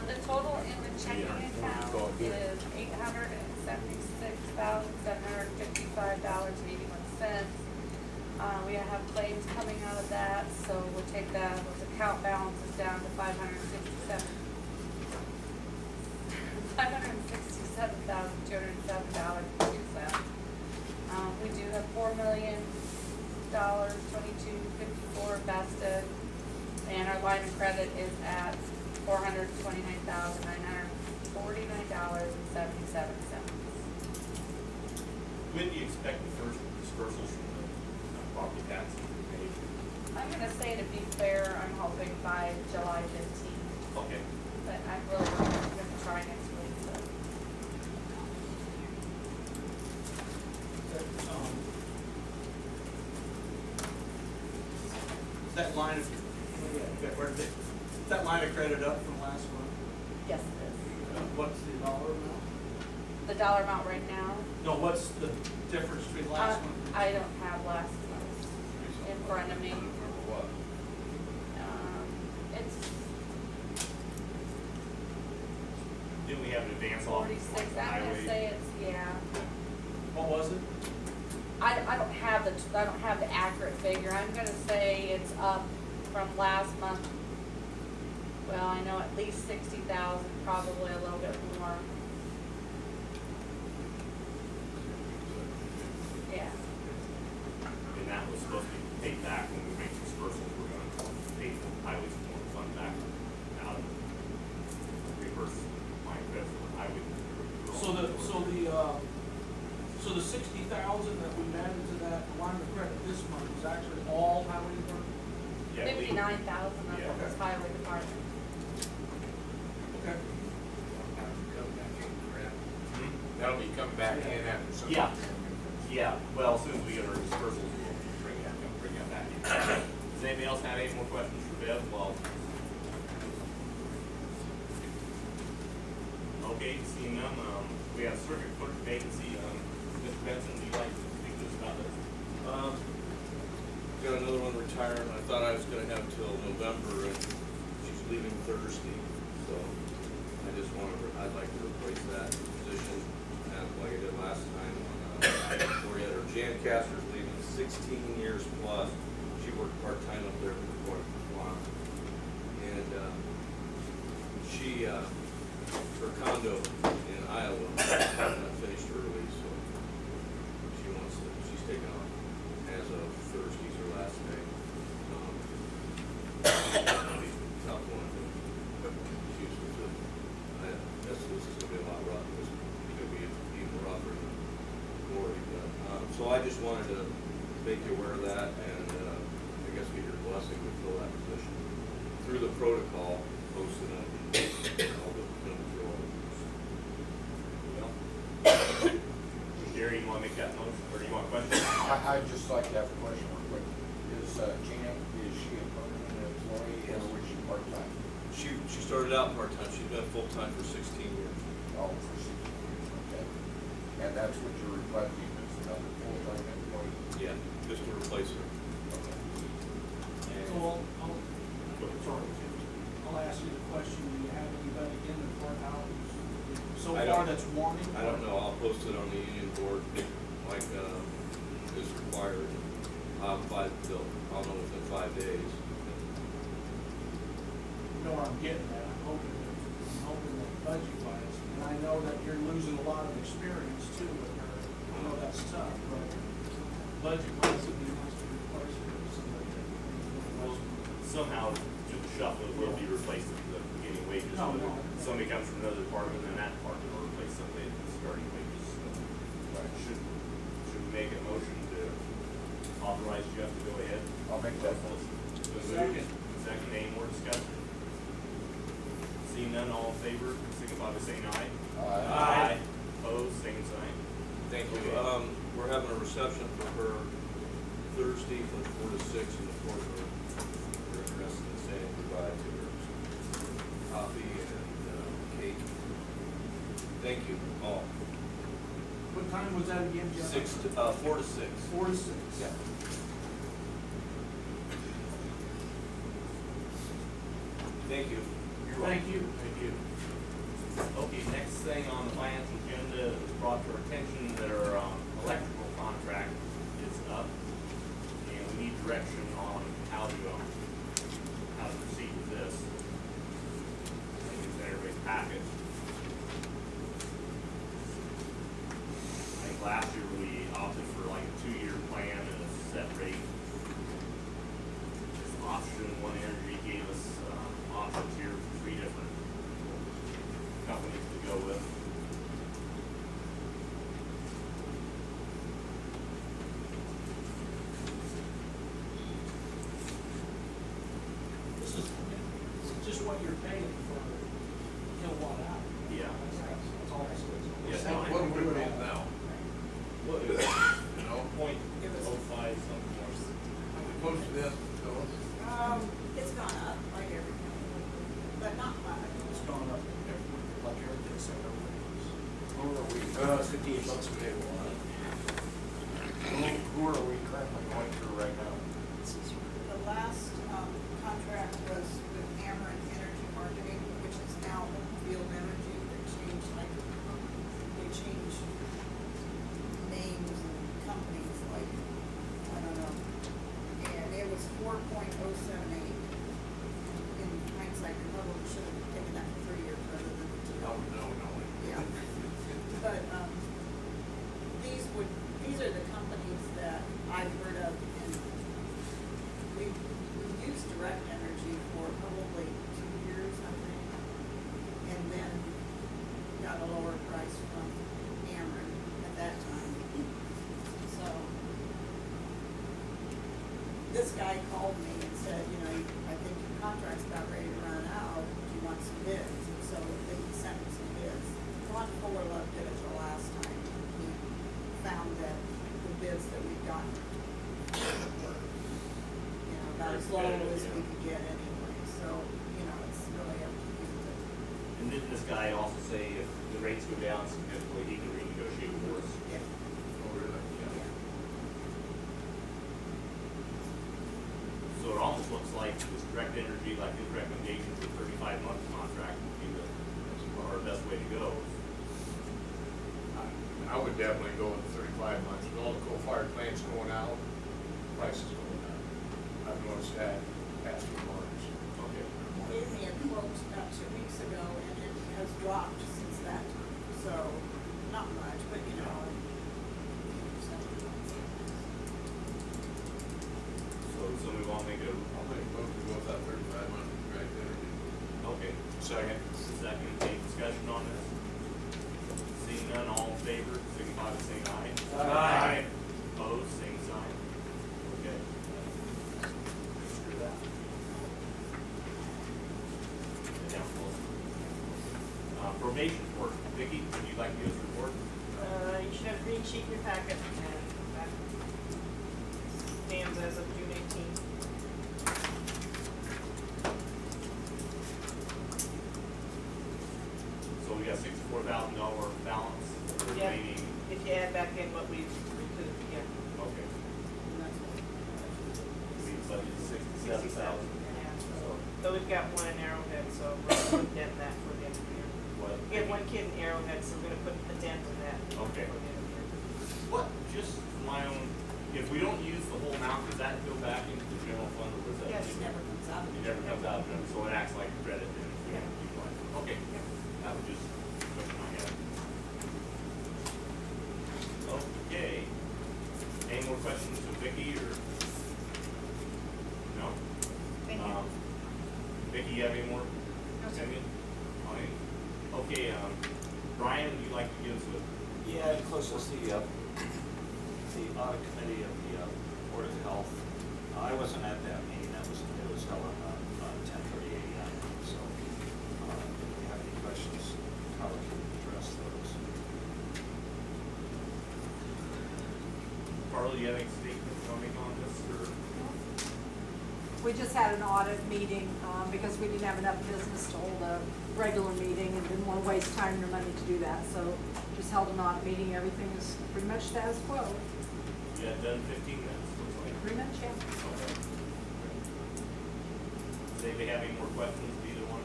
The total in the checking account is $876,755.81. We have claims coming out of that, so we'll take that, those account balances down to $567,207.02. We do have $4,000,2254 vested, and our line of credit is at $429,949.77. When do you expect the first dispersals from the property tax to be paid? I'm gonna say, to be fair, I'm hoping by July 15th, Okay. but I'm really gonna try next week, so. That line of credit up from last month? Yes, it is. What's the dollar amount? The dollar amount right now, No, what's the difference between last month? I don't have last month's in front of me. What? It's Didn't we have an advance off? 46, I'm gonna highway? say it's, yeah. What was it? I don't have the accurate figure. I'm gonna say it's up from last month. Well, I know at least 60,000, probably a little bit more. Yeah. And that was supposed to be paid back when we make dispersals, we're gonna pay the highway support fund back out of reverse line of credit for the highway. So the 60,000 that we added to that line of credit this month is actually all highway department? Yeah, we- 59,000 of Yeah. it was highway department. Okay. Hmm? That'll be coming back in after some. Yeah. Yeah, well, as soon as we get our dispersals, we'll bring that back in. Does anybody else have any more questions for Bev? Well. Okay, seeing none, we have circuit clerk vacancy, Mr. Benson, would you like to speak to us about this? Got another one retiring. I thought I was gonna have till November, and she's leaving Thursday, so I'd like to replace that position, and like I did last time, we had her Jan Castor's leaving, 16 years plus. She worked part-time up there for quite a while. And, her condo in Iowa, finished early, so she's taking off as of Thursday's her last day. Tough one, but this is gonna be a lot rougher, it's gonna be even rougher than Lori, but, so I just wanted to make you aware of that, and, I guess get your blessing to fill that position. Through the protocol, posted up, all the, Gary, you wanna make that motion, or do you want a question? I'd just like to have a question real quick. Is Gina, is she a permanent employee or was she part-time? She started out part-time, she's been full-time for 16 years. Oh, for 16 years, okay. And that's what you're requesting, is another full-time employee? Yeah, just to replace her. Okay. So I'll ask you the question, do you have anybody in the courthouse so I far don't- that's wanting? I don't know, I'll post it on the union board like, is required. I'll know within 5 days. You know where I'm getting at, I'm hoping that budget wise, and I know that you're losing a lot of experience too with her. I know that's tough, but budget wise, it'd be nice to replace her with somebody that. Well, somehow, through the shuffle, it will be replaced at the beginning wages. No, Whether no. somebody comes from another department, then that department will replace somebody at the starting wages. So, should we make a motion to authorize Jeff to go ahead? I'll make that motion. Second. Second, any more discussion? Seeing none, all in favor, signify by saying aye. Aye. Opposed, same sign. Thank you. Okay. We're having a reception for her Thursday from 4 to 6 in the courtroom. We're interested in saying goodbye to her. Coffee and cake. Thank you all. What time was that again, Jeff? 4 to 6. 4 to 6. Yeah. Thank you. You're Thank you. Thank you. Okay, next thing on the finance agenda is brought to our attention that our electrical contract is up, and we need direction on how to proceed with this. I think it's in everybody's package. I think last year we opted for like a 2-year plan and a set rate. This option, One Energy gave us options here for 3 different companies to go with. This is just what you're paying for kilowatt hour. Yeah. That's all this is. Yes, What are we paying now? What is it? You know? 0.05 something more. Close to this, Phyllis? It's gone up like everything, but not much. It's gone up like everything except everything. Who are we? It's $58 a kilowatt. Who are we currently going through right now? The last contract was with Ameren Energy Marketing, which is now Field Energy. They changed names and companies, like, I don't know. And it was 4.078. In hindsight, we probably should have taken that for 3 years rather than the 2. No. Yeah. But, these are the companies that I've heard of, and we used Direct Energy for probably 2 years, I think. And then got a lower price from Ameren at that time. So, this guy called me and said, you know, I think your contract's about ready to run out, do you want some bids? And so they sent me some bids. Ron Fuller looked at it the last time. He found that the bids that we've gotten were, you know, about as low as we could get anyway. So, you know, it's really up to you to. And didn't this guy also say if the rates go down significantly, he can renegotiate for us? Yeah. Oh, really? Yeah. So it almost looks like this Direct Energy, like his recommendation for 35-month contract would be our best way to go. I would definitely go with 35 months. With all the coal-fired plants going out, prices going up. I've noticed that past few months. Okay. Gave me a quote about 2 weeks ago, and it has dropped since that time. So, not much, but you know. So somebody want to make a, I'll make a vote to go with that 35-month direct energy. okay. Second. Second, any discussion on this? Seeing none, all in favor, signify by saying aye. Aye. Opposed, same sign. Okay. Screw that. Down close. Probation report. Vicki, would you like to give us a report? You should have a green sheet in your packet, and that stands as of June 18th. So we got $64,000 balance Yeah. remaining. If you add back in what we've included, yeah. Okay. We budgeted 67,000. Yeah, so we've got one in Arrowhead, so we're gonna put a dent in that for the end of the year. What? We have one kid in Arrowhead, so we're gonna put a dent in that Okay. for the end of the year. What, just for my own, if we don't use the whole amount, does that go back into the general fund or was that? Yes, it never comes out. It never comes out of them, so it acts like a credit then if we don't utilize it. Okay, that was just a question I had. Okay. Any more questions for Vicki or? No? Thank you. Vicki, you have any more? No, sir. Opinion? Okay, Brian, would you like to give us a? Yeah, close to the audit committee of the Board of Health. I wasn't at that meeting, it was held on 10:30 a.m. So, if you have any questions, how we can address those. Carla, you have any statements to make on this or? We just had an audit meeting, because we didn't have enough business to hold a regular meeting and didn't want to waste time or money to do that, so just held an audit meeting, everything is pretty much status quo, You had done 15 minutes, looks like. pretty much, yeah. Okay. Does anybody have any more questions, either one?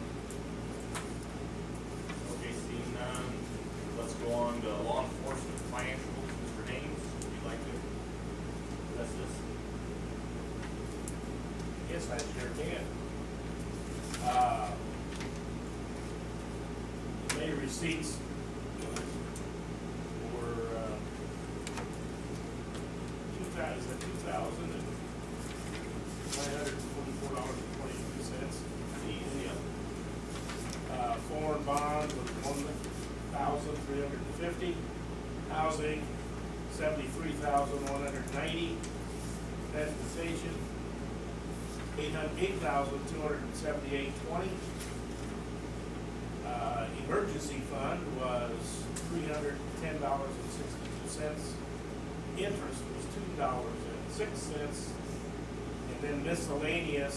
law enforcement financials. Mr. Haines, would you like to address this? Yes, I sure can. The May receipts were, $2,944.22. Easy. Foreign bonds was $1,350. Housing, $73,190. Transportation, $8,278.20. Emergency fund was $310.62. Interest was $2.06. And then miscellaneous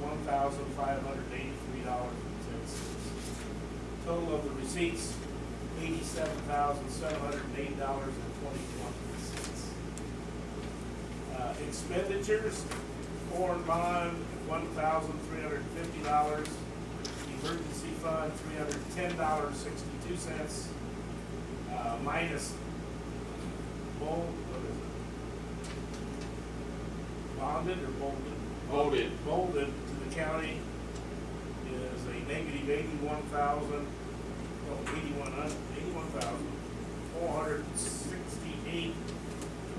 was $1,583.10. Total of the receipts, $87,708.21. Expenditures, foreign bond, $1,350. Emergency fund, $310.62. Minus what is it? Bonded or bolded? Bolded to the county is a negative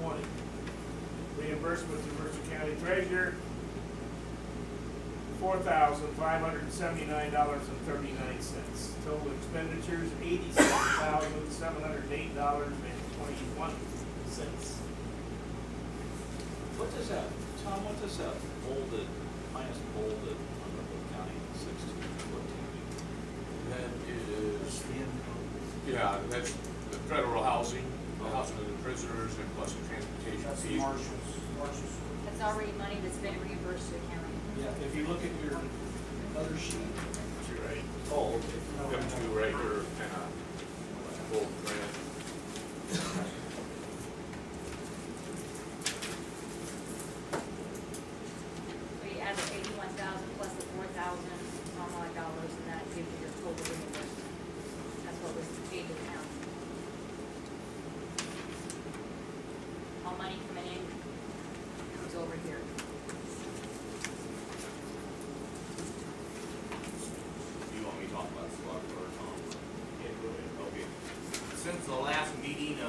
$81,468.20. Reimbursement to Mercer County Treasurer, $4,579.39. Total expenditures, $87,708.21. What does that, Tom, what does that bolded, minus bolded under the county 1614 mean? That is, yeah, that's the federal housing, the housing of the prisoners, and plus the transportation That's the fees. marshals. That's already money that's been reimbursed to the county. Yeah, if you look at your other sheet. You're right. Oh, okay. Them two right here, kind of, bold brand. So you add the 81,000 plus the 4,000 some odd dollars, and that gives you your total reimbursement. That's what was paid to the county. All money coming in comes over here. Do you want me to talk about squad car, Tom? Yeah, go ahead. Okay. Since the last meeting, the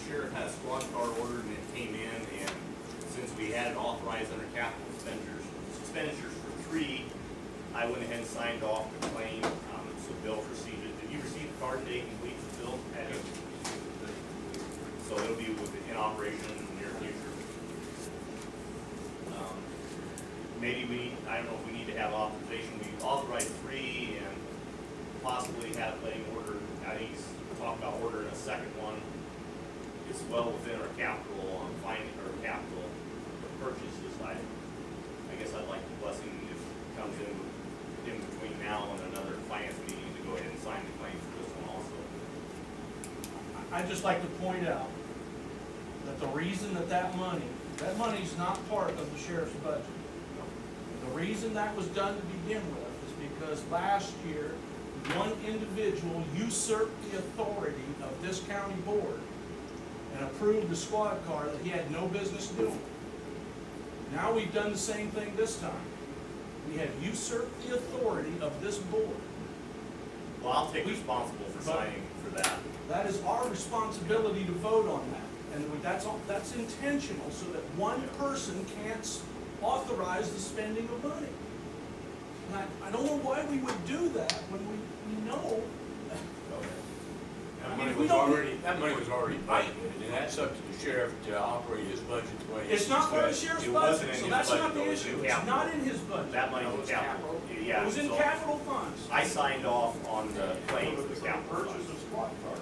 sheriff had a squad car ordered and it came in, and since we had it authorized under capital expenditures for 3, I went ahead and signed off the claim, so Bill received it. Did you receive the car today complete, Bill? So it'll be in operation in the near future. Maybe I don't know if we need to have authorization. We authorized 3 and possibly have letting order, I think he's talking about ordering a second one. It's well within our capital finding, or capital purchases. I guess I'd like the blessing if it comes in between now and another finance meeting to go ahead and sign the claim for this one also. I'd just like to point out that the reason that money's not part of the sheriff's budget. The reason that was done to begin with is because last year, one individual usurped the authority of this county board and approved the squad car that he had no business doing. Now we've done the same thing this time. We have usurped the authority of this board. Well, I'll take responsible for signing for that. That is our responsibility to vote on that. And that's intentional so that one person can't authorize the spending of money. And I don't know why we would do that when we know. That I mean, money if we was don't- already budgeted, and that's up to the sheriff to operate his budget the way It's not part of the sheriff's It wasn't budget, in so his that's budget, not though. the It was in issue. It's capital. not in his budget. That money was capital. Yeah. It was in so capital funds. I signed off on the claim for the capital Purchase funds. of squad cars.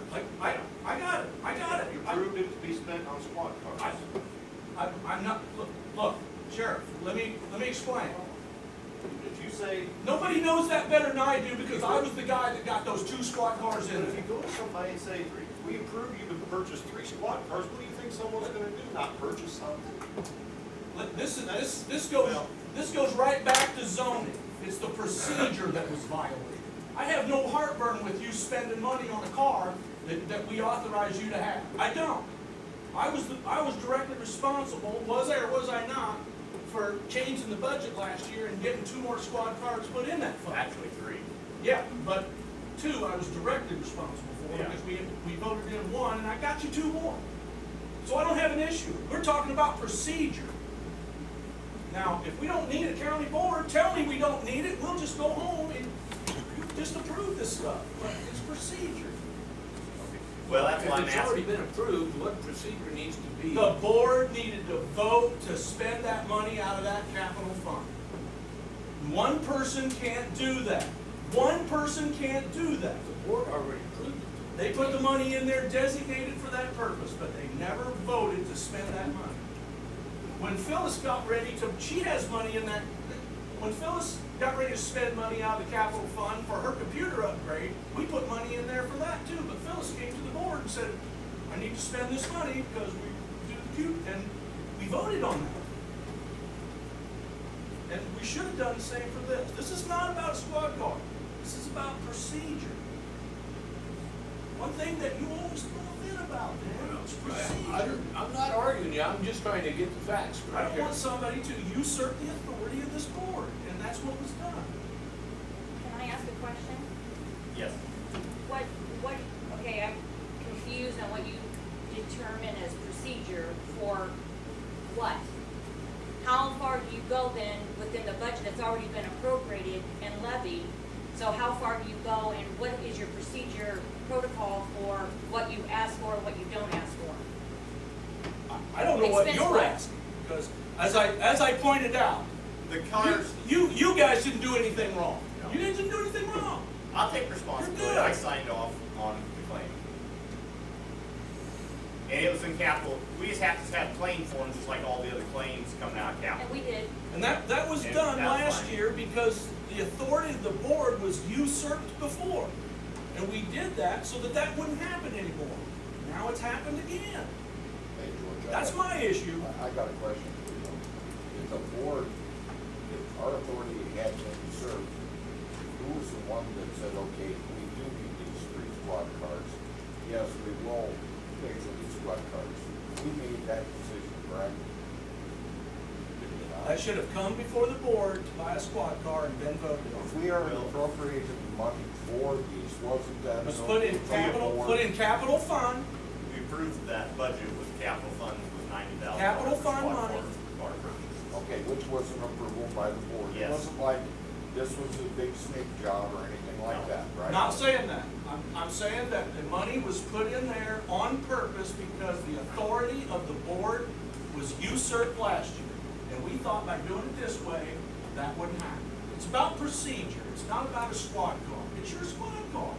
I got it. You approved it to be spent on squad cars. I'm not, look, Sheriff, let me explain. Did you say? Nobody knows that better than I do because I was the guy that got those 2 squad cars in If you it. go to somebody and say, we approve you to purchase 3 squad cars, what do you think someone's gonna do? Not purchase something? This goes right back to zoning. It's the procedure that was violated. I have no heartburn with you spending money on a car that we authorize you to have. I don't. I was directly responsible, was I or was I not, for changing the budget last year and getting 2 more squad cars put in that fund. Actually, 3. Yeah, but 2 I was directly responsible for, Yeah. because we voted in 1, and I got you 2 more. So I don't have an issue. We're talking about procedure. Now, if we don't need a county board, tell me we don't need it, we'll just go home and just approve this stuff. But it's procedure. Well, that's why I'm If it's already asking. been approved, what procedure needs to be? The board needed to vote to spend that money out of that capital fund. One person can't do that. One person can't do that. The board already approved it. They put the money in there designated for that purpose, but they never voted to spend that money. When Phyllis got ready to, she has money in that, when Phyllis got ready to spend money out of the capital fund for her computer upgrade, we put money in there for that too, but Phyllis came to the board and said, I need to spend this money because we do the computer, and we voted on that. And we should have done the same for this. This is not about a squad car. This is about procedure. One thing that you always throw a fit about, man, is procedure. I'm not arguing you, I'm just trying to get the facts I right don't here. want somebody to usurp the authority of this board, and that's what was done. Can I ask a question? Yes. What, okay, I'm confused on what you determine as procedure for what? How far do you go then within the budget that's already been appropriated and levied? So how far do you go, and what is your procedure protocol for what you ask for and what you don't ask for? I don't know what you're Expense-wise. asking, because as I pointed out, The cars, you guys didn't do anything wrong. No. You guys didn't do anything wrong. I'll take responsibility. You're good. I signed off on the claim. And it was in capital. We just have to have claim forms just like all the other claims coming out of And capital. we did, And that was And done that's last fine. year because the authority of the board was usurped before. And we did that so that that wouldn't happen anymore. Now it's happened again. Hey, George, That's my issue. I got a question for you. If the board, if our authority had been usurped, who was the one that said, okay, we do need these 3 squad cars? Yes, we will pay for these squad cars. We made that decision, correct? Did we not? That should have come before the board to buy a squad car and been voted If on. we already appropriated the money for these, wasn't that? It was put in capital fund. We approved that budget with capital funds with $90,000. Capital for fund squad money. car purchase. Okay, which was an approval by the board. It Yes. wasn't like this was a big snake job or anything like No. that, right? Not saying that. I'm saying that the money was put in there on purpose because the authority of the board was usurped last year. And we thought by doing it this way, that wouldn't happen. It's about procedure. It's not about a squad car. It's your squad car.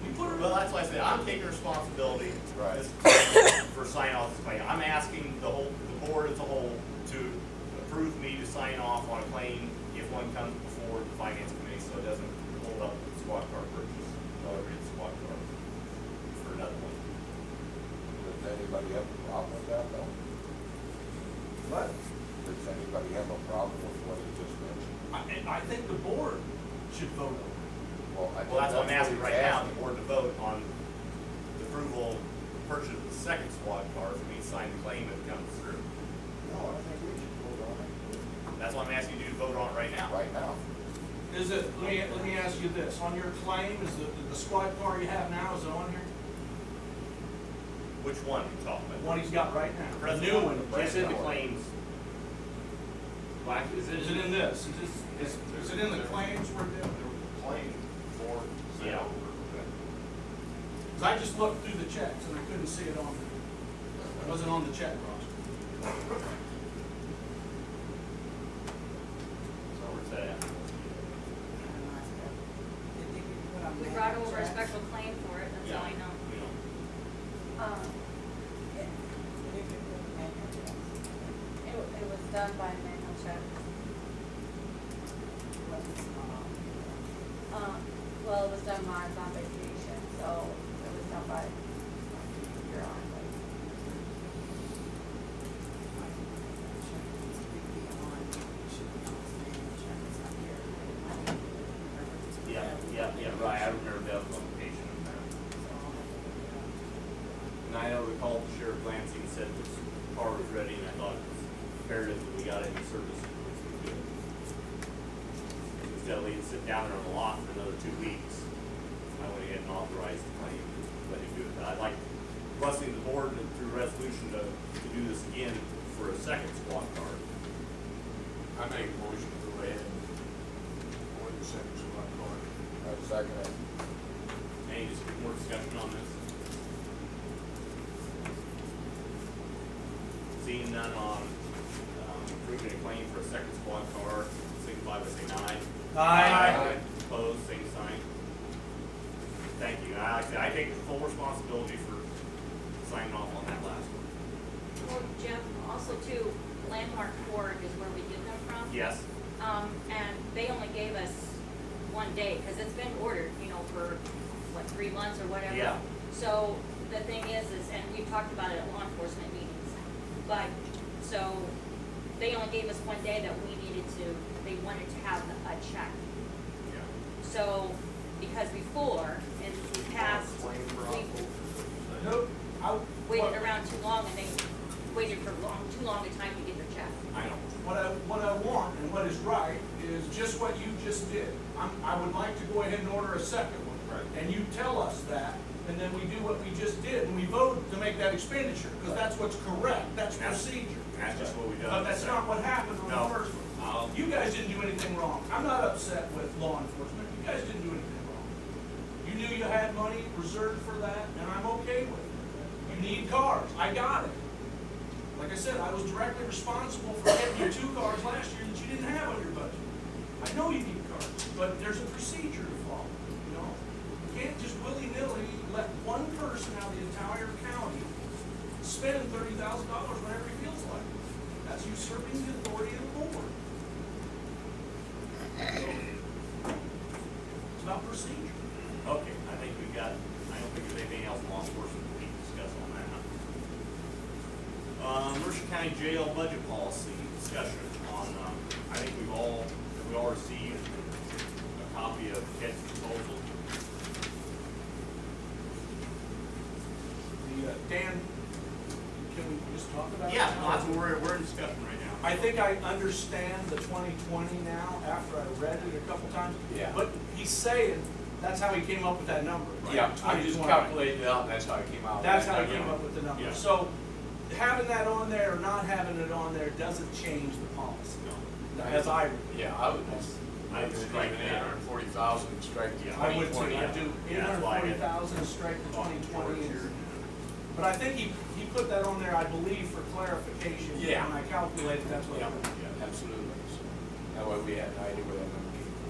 We put it. Well, that's why I said, I'm taking responsibility Right. for signing off this claim. I'm asking the board as a whole to approve me to sign off on a claim if one comes before the finance committee, so it doesn't hold up the squad car purchase, delivery of the squad car for another one. Does anybody have a problem with that, though? What? Does anybody have a problem with what he just mentioned? I think the board should vote on it. Well, I think Well, that's what I'm asking he's right now, asking. the board to vote on the approval, purchase of the second squad car for me to sign the claim if it comes through. No, I think we should vote on it That's what I'm asking you to vote on right now. right now. Is it, let me ask you this, on your claim, is the squad car you have now, is it on here? Which one are you talking The about? one he's got right now, the new one. It's in the claims. Is it in this? Is it in the claims we're doing? Claim for. Yeah. Because I just looked through the checks and I couldn't see it on there. It wasn't on the check roster. So where's that at? we brought over a special claim for it, that's all I know. We don't. It was done by manual check. Well, it was done while I was on vacation, so it was done by your on. Yeah, right, I remember that was on the patient. I know we called Sheriff Lansing and said this car was ready, and I thought it was imperative that we got it in service. Instead of letting it sit down there on the lot for another 2 weeks, I went ahead and authorized the claim to let him do it. But I'd like blessing the board through resolution to do this again for a second squad car. I make a motion to go ahead and order the second squad car. I second it. Any more discussion on this? Seeing none on approving a claim for a second squad car, signify by saying aye. Aye. Opposed, same sign. Thank you. Like I said, I take full responsibility for signing off on that last one. Well, Jim, also too, Landmark Ford is where we get them from. Yes? And they only gave us 1 day, cause it's been ordered, you know, for, what, 3 months or whatever. Yeah. So the thing is, and we talked about it at law enforcement meetings, but, so, they only gave us 1 day that we needed to, they wanted to have a check. Yeah. So, because before, in the past, we Nope. waited around too long and they waited for too long a time to get their check. I know. What I want and what is right is just what you just did. I would like to go ahead and order a second one. Right. And you tell us that, and then we do what we just did, and we vote to make that expenditure, because that's what's correct, that's procedure. That's just what we done. But that's not what happened on No. the first one. I'll- You guys didn't do anything wrong. I'm not upset with law enforcement. You guys didn't do anything wrong. You knew you had money reserved for that, and I'm okay with it. You need cars. I got it. Like I said, I was directly responsible for getting you 2 cars last year that you didn't have on your budget. I know you need cars, but there's a procedure to follow, you know? You can't just willy-nilly let one person out of the entire county spend $30,000 whenever he feels like it. That's usurping the authority of the board. It's about procedure. Okay, I think we got, I don't think there's anything else law enforcement we need to discuss on that. Mercer County Jail budget policy discussion on, I think we all received a copy of Ted's proposal. Dan, can we just talk about it? Yeah, now? no, that's what we're in discussion right now. I think I understand the 2020 now, after I read it a couple times. Yeah. But he's saying, that's how he came up with that number, right? Yeah, I just 2020. calculated it out, and that's how it came out. That's how he Yeah. came up with the number. Yeah. So, having that on there or not having it on there doesn't change the policy, No. as I read it. Yeah, I would just, I would strike that. 840,000 and strike the Yeah. I would too, 2020 I'd out. do Yeah, that's why I did. 840,000, strike the Oh, 2020. George here. But I think he put that on there, I believe, for clarification. Yeah. When I calculated, that's what I Yeah, did. yeah, absolutely. So, that way we had an idea where that number came from.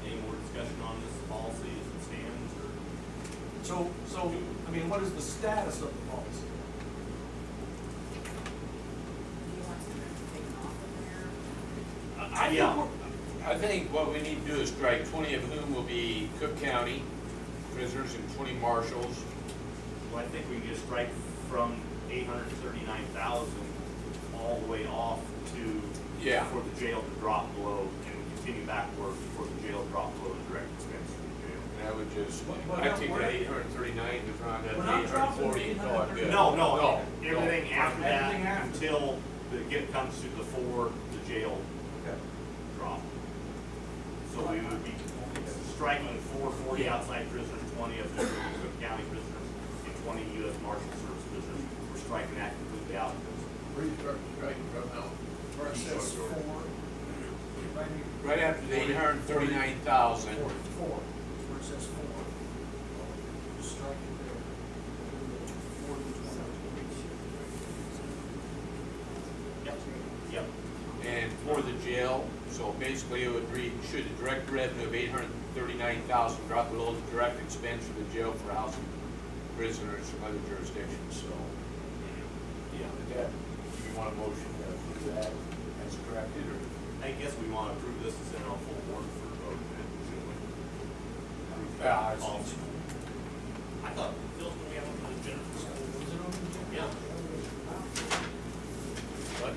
Any more discussion on this policy as it stands, or? So, I mean, what is the status of the policy? Do you want something taken off of there? I think Yeah. we're- I think what we need to do is strike 20 of whom will be Cook County prisoners and 20 marshals. Well, I think we can just strike from 839,000 all the way off to, Yeah. for the jail to drop below, and continue backward for the jail to drop below the direct expense for the jail. And I would just, Well, I take we're- that 839 to round up We're to not dropping 840 and call it good. No, everything after that, Everything after. until it comes to before the jail drop. So we would be striking 440 outside prisoners, 20 of the Cook County prisoners, and 20 U.S. Marshal Service prisoners. We're striking that completely out. Where you striking from now? Where it says 4. Right here. Right after the 839,000. 4, where it says 4. Just strike it there. 40, 20. Yep. Yep. And for the jail, so basically it would read, should the direct revenue of 839,000 drop below the direct expense for the jail for housing prisoners from other jurisdictions, so. Yeah, that, do you want a motion to approve that as corrected, or? I guess we want to approve this and send it on full board for a vote, then, shouldn't we? Approve Yeah, that I see. policy. I thought Phil's gonna be out on the agenda for school. Yeah. What?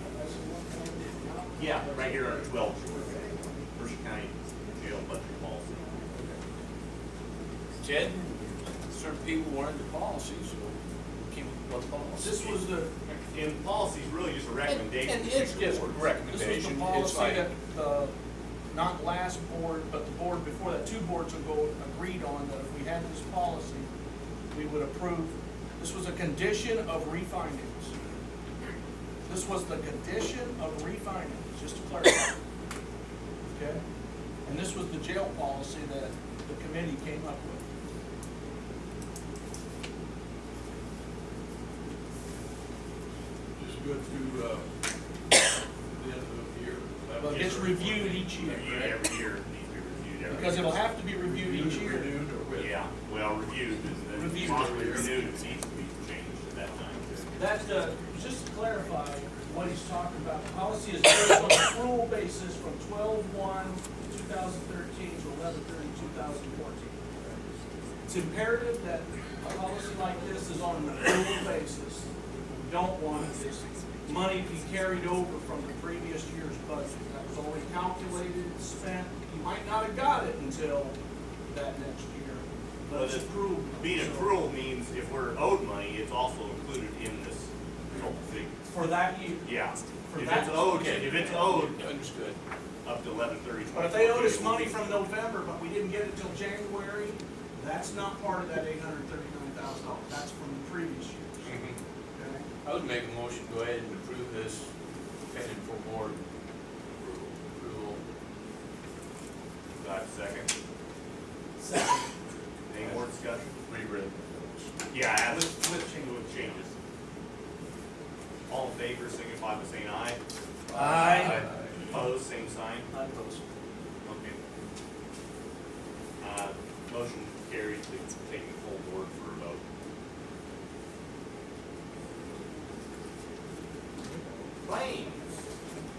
Yeah, right here on 12, Mercer County jail budget policy. Ted, certain people wanted the policy, so we came up with a policy. This was the, And policy's really just a recommendation. And it's to just boards. this recommendation. was the It's policy like- that the, not last board, but the board before that, two boards ago agreed on that if we had this policy, we would approve. This was a condition of refinance. This was the condition of refinance, just to clarify. Okay? And this was the jail policy that the committee came up with. Just go through, the end of the year. Well, it gets reviewed each year, Reviewed right? every year, it needs to be reviewed every year. Because it'll have to be reviewed each year. Renewed or with? Yeah, well, reviewed, and then Reviewed. possibly renewed, it needs to be changed at that time. That, just to clarify what he's talking about, the policy is based on accrual basis from 12/1/2013 to 11/30/2014. It's imperative that a policy like this is on an accrual basis. We don't want this money to be carried over from the previous year's budget. That was already calculated, spent, you might not have got it until that next year. But it's accrual. Being accrual means if we're owed money, it's also included in this total figure. For that year. Yeah, For if that- it's owed, Okay. if it's owed Understood. up to 11/30. But if they owed us money from November, but we didn't get it till January, that's not part of that $839,000. That's from the previous years. Okay? I would make a motion, go ahead and approve this pending for board approval. Do I have a second? Second. Any more discussion? Reread. Yeah, let's change with changes. All in favor, signify by saying aye. Aye. Opposed, same sign. I oppose. Okay. Motion carries to take the full board for a vote. Claims.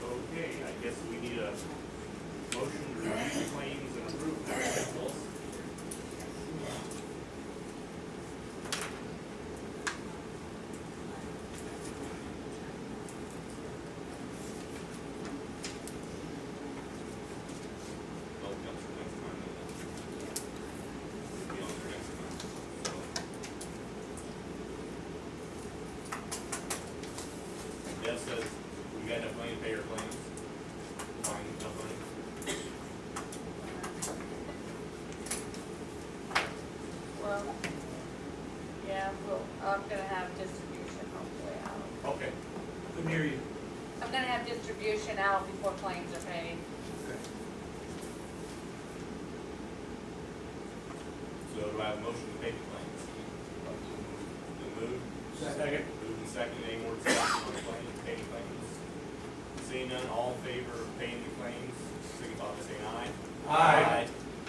Okay, I guess we need a motion to review claims and approve them. Well, it comes for next time, then. It'll be on for next time, so. Deb says, we got enough money to pay our claims. Fine, enough money. Well, yeah, well, I'm gonna have distribution hopefully out. Okay. Couldn't hear you. I'm gonna have distribution out before claims are paid. So do I have a motion to pay the claims? The move? Second. Moved and second, any more discussion on the claims, paying claims? Seeing none, all in favor of paying the claims, signify by saying aye. Aye.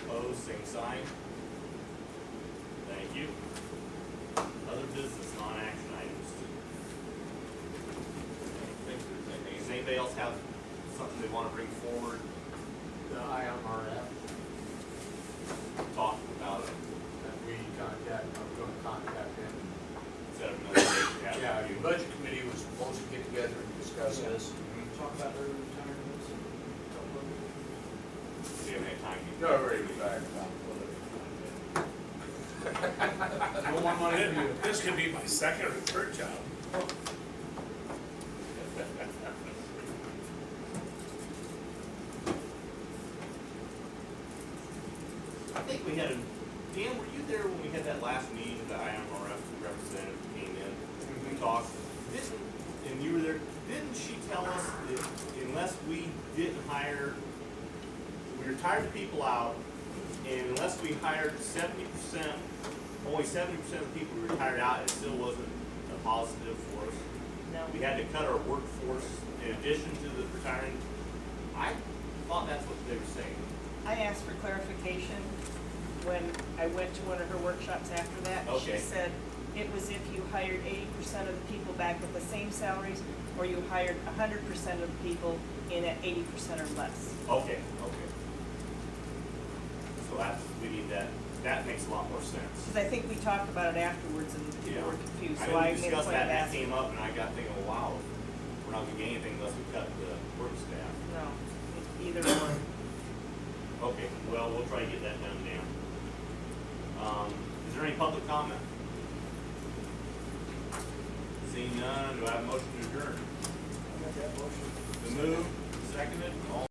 Opposed, same sign. Thank you. Other business, non-action items. Does anybody else have something they wanna bring forward, The IMRF, talk about it, that we contact, I'm gonna contact them. set up another date to have Yeah, it. your budget committee was supposed to get together and discuss this. Talk about early retirements and We haven't had time. You're already retired, Tom. no more money for you. This could be my second or third job. I think we had a, Dan, were you there when we had that last meeting, the IMRF representative came in, we talked, didn't, and you were there, didn't she tell us that unless we didn't hire, we retired people out, and unless we hired 70%, only 70% of the people we retired out, it still wasn't a positive for us. No. We had to cut our workforce in addition to the retiring. I thought that's what they were saying. I asked for clarification when I went to one of her workshops after that. Okay. She said it was if you hired 80% of the people back at the same salaries, or you hired 100% of the people in at 80% or less. Okay, okay. So that's, we need that, that makes a lot more sense. Because I think we talked about it afterwards and people were confused, I so know I we made a discussed point that, of and that asking. came up, and I got thinking, oh, wow, we're not gonna gain anything unless we cut the work staff. No, either or. Okay, Well, we'll try to get that done, Dan. Is there any public comment? Seeing none, do I have a motion to adjourn? I got that motion. The move, seconded, all